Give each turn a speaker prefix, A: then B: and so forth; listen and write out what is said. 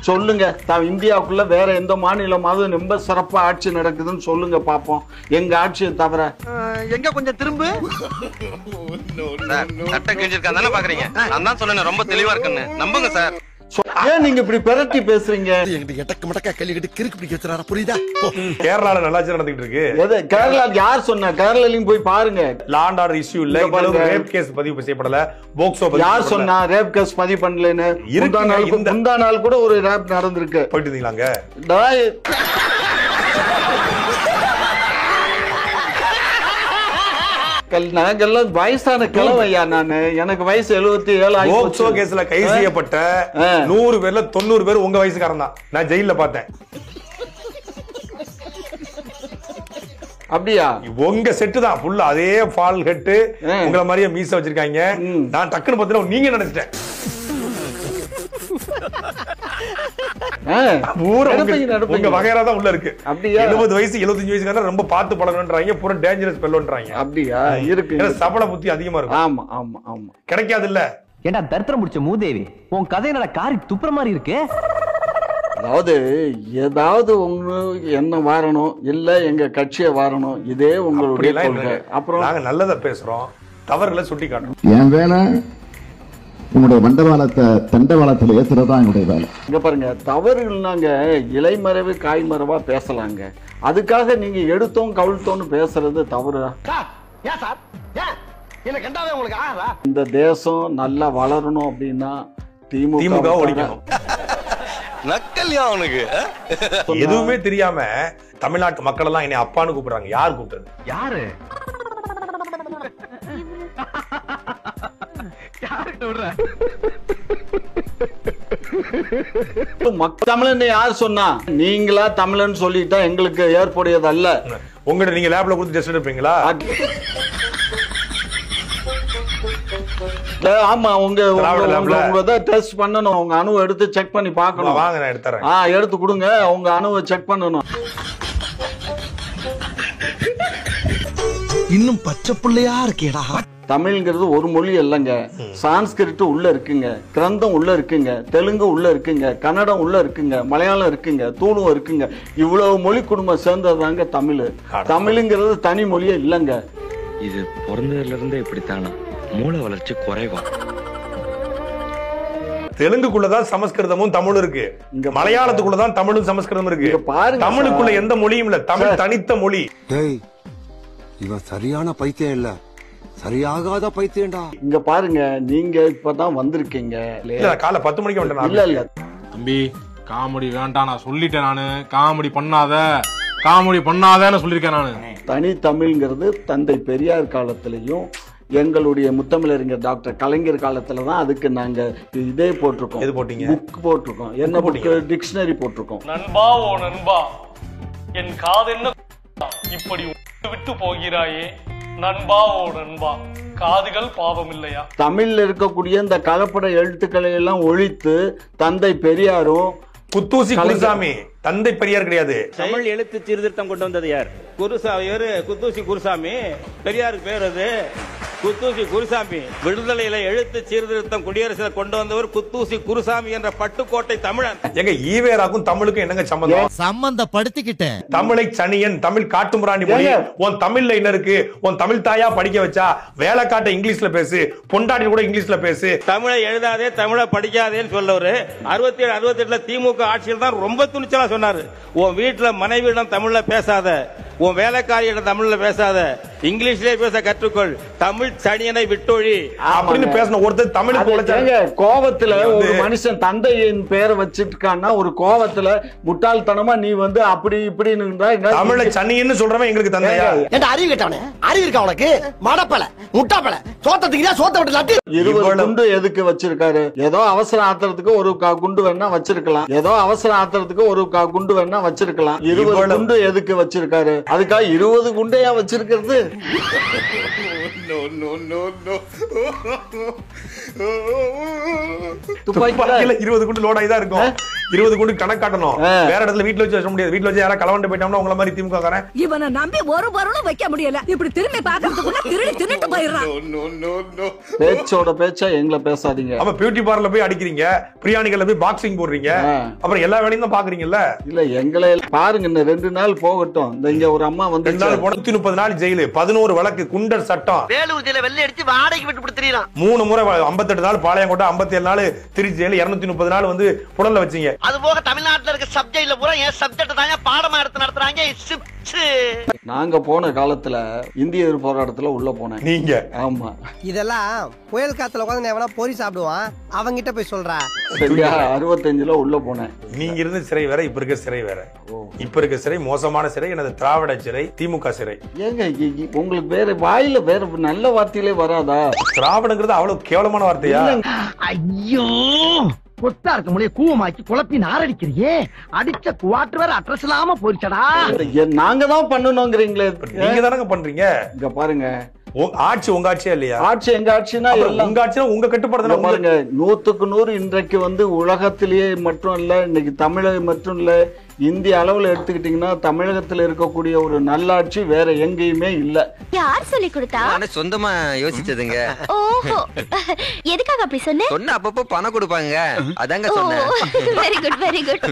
A: சொல்லுங்க இந்தியாவுக்குள்ள வேற எந்த மாநிலமாவது ரொம்ப சிறப்பா ஆட்சி நடக்குதுன்னு சொல்லுங்க பாப்போம். எங்க ஆட்சியை தவிர.
B: எங்க கொஞ்சம் திரும்ப
C: சட்டை கிழிஞ்சிருக்கா தானே பாக்குறீங்க? நான் தான் சொன்னேன் ரொம்ப தெளிவா இருக்குன்னு. நம்புங்க சார்.
A: ஏன் நீங்க இப்படி பெரட்டி பேசுறீங்க?
B: எட்டக்கு மடக்கா கல்லிக்கிட்டு கிறுக்கு பிடிக்க வச்சுறாரா, புரியுதா?
D: கேரளால நல்லாச்சு நடந்துட்டு இருக்கு.
A: கேரளா யார் சொன்னா? கேரளாலையும் போய் பாருங்க.
D: லாண்ட் ஆர்டர் இஷ்யூ இல்ல, ரேப் கேஸ் பதிவு செய்யப்படல. போக்சோ
A: யார் சொன்னா ரேப் கேஸ் பதிவு பண்ணலன்னு? முந்தா நாள் கூட ஒரு ரேப் நடந்திருக்கு.
D: போயிட்டு இருந்தீங்களாங்க?
A: நாங்கெல்லாம் வயசான கிழவையா நானு. எனக்கு வயசு 77
D: போக்சோ கேஸ்ல கைது செய்யப்பட்ட 100 பேர்ல 90 பேர் உங்க வயசுக்காரன் தான். நான் ஜெயில பார்த்தேன்.
A: அப்படியா?
D: உங்க செட்டு தான் ஃபுல்லா அதே ஃபால் ஹெட், உங்கள மாதிரியே மீச வச்சிருக்காங்க. நான் டக்குன்னு பார்த்தா நீங்க நினைச்சிட்டேன். உங்க வகையறா தான் உள்ள இருக்கு. 70 வயசு 75 வயசுக்காரங்க ரொம்ப பார்த்து பழகணும்ன்றாங்க. பூரா டேஞ்சரஸ் பெல்லோன்றாங்க.
A: அப்படியா? இருக்கு.
D: சபல புத்தி அதிகமா இருக்கு.
A: ஆமா ஆமா ஆமா.
D: கிடைக்காது இல்ல.
E: ஏண்டா தர்த்தரம் முடிச்ச மூதேவி, உன் கதையினால காரி துப்புற மாதிரி இருக்கு.
A: அதாவது ஏதாவது ஒண்ணு என்ன வாரணும் இல்ல எங்க கட்சியை வாரணும், இதே உங்களுடைய கொள்கை. அப்புறம்
D: நாங்க நல்லதா பேசுறோம், தவறுகளை சுட்டி காட்டுறோம்.
F: என் வேலை உங்களுடைய மண்டபாலத்தை தண்டவாளத்தில் ஏத்துறதா என்னுடைய வேலை.
A: இங்க பாருங்க, தவறுகள்னாங்க இலைமறைவு காய்மறைவா பேசலாங்க. அதுக்காக நீங்க எடுத்தோம் கவிழ்த்தோன்னு பேசுறது தவறு. இந்த தேசம் நல்லா வளரணும் அப்படின்னா திமுக
D: ஒழிக்கணும்.
C: நக்கல்யா அவனுக்கு
D: எதுவுமே தெரியாம தமிழ்நாட்டு மக்கள் எல்லாம் என்னை அப்பான்னு கூப்பிடுறாங்க. யார் கூப்பிட்டது?
E: யாரு?
A: தமிழன் யார் சொன்னா? நீங்களா தமிழன் சொல்லிட்டா எங்களுக்கு ஏற்புடையது அல்ல.
D: உங்கள்ட்ட நீங்க லேப்ல கொடுத்து டெஸ்ட் எடுப்பீங்களா?
A: ஆமா, உங்க டெஸ்ட் பண்ணணும். உங்க அணுவை எடுத்து செக் பண்ணி பார்க்கணும்.
D: வாங்க நான் எடுத்துறேன்.
A: எடுத்து கொடுங்க. உங்க அணுவை செக் பண்ணணும்.
B: இன்னும் பச்சை பிள்ளையா இருக்கேடா.
A: தமிழ்ங்கிறது ஒரு மொழி இல்லைங்க. சான்ஸ்கிரிட் உள்ள இருக்குங்க, கிரந்தம் உள்ள இருக்குங்க, தெலுங்கு உள்ள இருக்குங்க, கன்னடம் உள்ள இருக்குங்க, மலையாளம் இருக்குங்க, தூளும் இருக்குங்க. இவ்வளவு மொழி குடும்பம் சேர்ந்ததாங்க தமிழ். தமிழ்ங்கிறது தனி மொழியே இல்லைங்க.
G: இது பிறந்ததுல இருந்தே இப்படித்தானா? மூளை வளர்ச்சி குறைவா?
D: தெலுங்குக்குள்ளதான் சமஸ்கிருதமும் தமிழும் இருக்கு. மலையாளத்துக்குள்ளதான் தமிழும் சமஸ்கிருதம் இருக்கு. தமிழுக்குள்ள எந்த மொழியும் இல்ல. தமிழ் தனித்த மொழி.
B: இவன் சரியான பைத்தியம் இல்ல, சரியாகாத பைத்தியம்டா.
A: இங்க பாருங்க, நீங்க இப்பதான் வந்திருக்கீங்க.
D: காலை 10 மணிக்கு வந்தேன்.
A: இல்ல இல்ல
H: தம்பி, காமெடி வேண்டாம். நான் சொல்லிட்டேன். நானு காமெடி பண்ணாதன்னு சொல்லிருக்கேன். நானு
A: தனி தமிழ்ங்கிறது தந்தை பெரியார் காலத்திலையும் எங்களுடைய முத்தமிழறிஞர் டாக்டர் கலைஞர் காலத்துல தான் அதுக்கு நாங்க இதே போட்டிருக்கோம்.
D: எது போட்டீங்க?
A: புக் போட்டிருக்கோம். என்ன போட்டீங்க? டிக்ஷனரி போட்டிருக்கோம்.
I: நண்பா ஓ நண்பா, என் காதென்ன இப்படி விட்டு போகிறாயே நண்பா ஓ நண்பா, காதுகள் பாவம் இல்லையா?
A: தமிழ்ல இருக்கக்கூடிய இந்த கலப்பட எழுத்துக்களை எல்லாம் ஒழித்து தந்தை பெரியாரும்
D: குத்தூசி குருசாமி, தந்தை பெரியார் கிடையாது.
J: தமிழ் எழுத்து சீர்திருத்தம் கொண்டு வந்தது யார்? குத்தூசி குருசாமி. பெரியாருக்கு பேர் அது குத்தூசி குருசாமி. விடுதலையில எழுத்து சீர்திருத்தம் குடியரசுல கொண்டு வந்தவர் குத்தூசி குருசாமி என்ற பட்டுக்கோட்டை தமிழன்.
D: எங்க ஈவேராக்கும் தமிழுக்கும் என்னங்க சம்பந்தம்?
B: சம்பந்தப்படுத்திக்கிட்டேன்.
D: தமிழை சனியன், தமிழ் காட்டுமிராண்டி மொழி. உன் தமிழ்ல என்ன இருக்கு? உன் தமிழ் தாயா படிக்க வச்சா? வேலை காட்ட இங்கிலீஷ்ல பேசு, பொண்டாட்டி கூட இங்கிலீஷ்ல பேசு.
J: தமிழை எழுதாதே, தமிழை படிக்காதேன்னு சொல்லவரு 67 68 திமுக ஆட்சியில் தான் ரொம்ப துணிச்சலா சொன்னாரு. உன் வீட்டுல மனைவியிடம் தமிழ்ல பேசாத, உன் வேலைக்காரியிடம் தமிழ்ல பேசாத, இங்கிலீஷ்லயே பேச கற்றுக்கொள், தமிழ் சனியனை விட்டொழி
D: அப்படின்னு பேசின ஒருத்தர் தமிழுக்கு
A: கோவத்துல ஒரு மனுஷன் தந்தையின் பேரை வச்சிருக்கான்னா ஒரு கோவத்துல முட்டாள்தனமா நீ வந்து அப்படி இப்படின்னு
D: தமிழை சனின்னு சொல்றவன் எங்களுக்கு தந்தையா?
B: அறிவு கேட்டவனே, அறிவு இருக்கா உனக்கு? மடப்பல முட்டாப்பல சோத்தத்துக்கு சோத்த விட்டு
A: 20 குண்டு எதுக்கு வச்சிருக்காரு? ஏதோ அவசர ஆத்திரத்துக்கு ஒரு குண்டு வேணா வச்சிருக்கலாம். ஏதோ அவசர ஆத்திரத்துக்கு ஒரு குண்டு வேணா வச்சிருக்கலாம். 20 குண்டு எதுக்கு வச்சிருக்காரு? அதுக்காக 20 குண்டையா வச்சிருக்கிறது?
D: துப்பாக்கில 20 குண்டு லோட் ஆயிதான் இருக்கும். 20 கோடி கணக்கு காட்டணும். வேற இடத்துல வீட்டுல வச்சு வைக்க முடியாது. வீட்டுல வச்சு யாரா களவண்டு போயிட்டோம்னா உங்கள மாதிரி திமுக காரன்
K: இவனை நம்பி ஒரு பொருளும் வைக்க முடியல. இப்படி திரும்பி பாக்கிறதுக்குள்ள திருடி தின்னுட்டு போயிடுறான்.
A: பேச்சோட பேச்சா எங்களை பேசாதீங்க.
D: அப்ப பியூட்டி பார்லர்ல போய் அடிக்கிறீங்க, பிரியாணிகள்ல போய் பாக்ஸிங் போடுறீங்க, அப்புறம் எல்லா வேலையும் தான் பாக்குறீங்கல்ல.
A: இல்ல எங்களை பாருங்க, இந்த 2 நாள் போகட்டும். இங்க ஒரு அம்மா வந்து
D: 130 நாள் ஜெயிலு, 11 வழக்கு, குண்டர் சட்டம்,
B: வேலூர் ஜெயில வெள்ளை அடிச்சு வாடகைக்கு விட்டு கொடுத்துறீங்க.
D: 3 முறை 58 நாள் பாளையங்கோட்டை, 57 நாள் திருச்சி ஜெயிலு, 230 நாள் வந்து புடல்ல வச்சீங்க.
B: அது போக தமிழ்நாட்டுல இருக்க சப்ஜெக்ட்ல பூரா என் சப்ஜெக்ட் தாங்க பாடமா எடுத்து நடத்துறாங்க.
A: நாங்க போன காலத்துல இந்திய எதிர்ப்பு போராட்டத்துல உள்ள போனேன்.
D: நீங்க
A: ஆமா,
B: இதெல்லாம் புயல் காத்துல உட்காந்து எவனா பொறி சாப்பிடுவான், அவங்கிட்ட போய் சொல்றா.
A: சரியா? 65ல உள்ள போனேன்.
D: நீங்க இருந்த சிறை வேற, இப்ப இருக்க சிறை வேற. இப்ப இருக்க சிறை மோசமான சிறை, எனது திராவிட சிறை, திமுக சிறை.
A: ஏங்க உங்களுக்கு வேற வாயில வேற நல்ல வார்த்தையிலே வராதா?
D: திராவிடங்கிறது அவ்வளவு கேவலமான வார்த்தையா?
B: ஐயோ, கொத்தா இருக்க முடிய கூவமாக்கி குழப்பி நாரடிக்கிறியே. அடிச்ச குவாட்டர் வேற அட்ரஸ் இல்லாம போயிடுச்சடா.
A: நாங்க தான் பண்ணணும்ங்கறீங்களே.
D: நீங்க தானங்க பண்றீங்க.
A: இங்க பாருங்க,
D: ஆட்சி உங்க ஆட்சியா இல்லையா?
A: ஆட்சி எங்க ஆட்சினா
D: உங்க ஆட்சினா உங்க கட்டுப்பாடுல
A: பாருங்க. 100க்கு 100 இன்றைக்கு வந்து உலகத்திலேயே மட்டும் இல்ல, இன்னைக்கு தமிழகம் மட்டும் இல்ல, இந்திய அளவுல எடுத்துக்கிட்டீங்கன்னா தமிழகத்துல இருக்கக்கூடிய ஒரு நல்லாட்சி வேற எங்கேயுமே இல்ல.
K: யார் சொல்லி கொடுத்தா?
C: சொந்தமா யோசிச்சதுங்க.
K: ஓஹோ, எதுக்காக அப்படி சொன்ன?
C: சொன்ன அப்பப்போ பணம் கொடுப்பாங்க, அதாங்க சொன்னேன்.
K: Very good, very good.